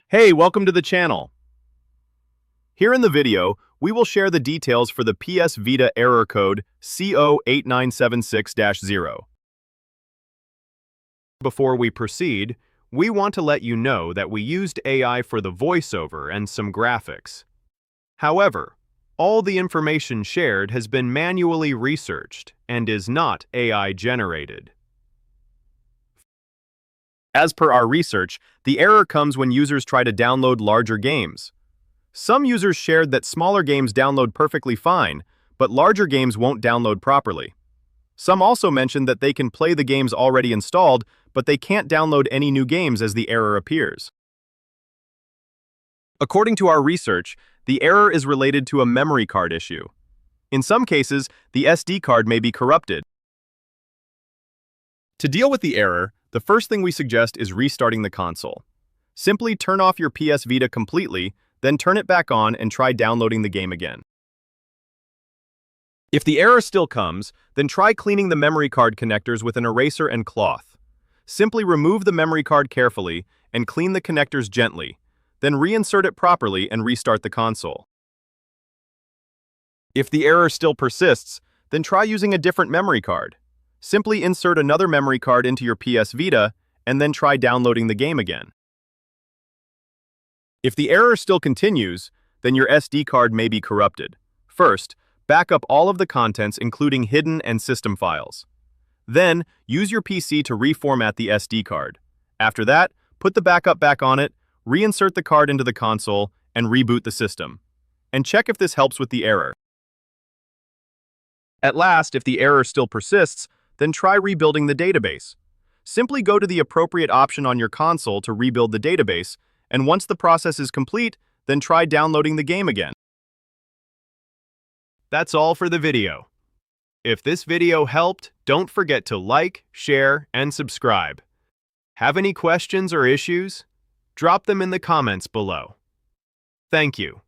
Hey, welcome to the channel. Here in the video, we will share the details for the PS Vita error code CO-8976-0. Before we proceed, we want to let you know that we used AI for the voiceover and some graphics. However, all the information shared has been manually researched and is not AI generated. As per our research, the error comes when users try to download larger games. Some users shared that smaller games download perfectly fine, but larger games won't download properly. Some also mentioned that they can play the games already installed, but they can't download any new games as the error appears. According to our research, the error is related to a memory card issue. In some cases, the SD card may be corrupted. To deal with the error, the first thing we suggest is restarting the console. Simply turn off your PS Vita completely, then turn it back on and try downloading the game again. If the error still comes, then try cleaning the memory card connectors with an eraser and cloth. Simply remove the memory card carefully and clean the connectors gently, then reinsert it properly and restart the console. If the error still persists, then try using a different memory card. Simply insert another memory card into your PS Vita and then try downloading the game again. If the error still continues, then your SD card may be corrupted. First, back up all of the contents including hidden and system files. Then, use your PC to reformat the SD card. After that, put the backup back on it, reinsert the card into the console, and reboot the system. And check if this helps with the error. At last, if the error still persists, then try rebuilding the database. Simply go to the appropriate option on your console to rebuild the database, and once the process is complete, then try downloading the game again. That's all for the video. If this video helped, don't forget to like, share, and subscribe. Have any questions or issues? Drop them in the comments below. Thank you.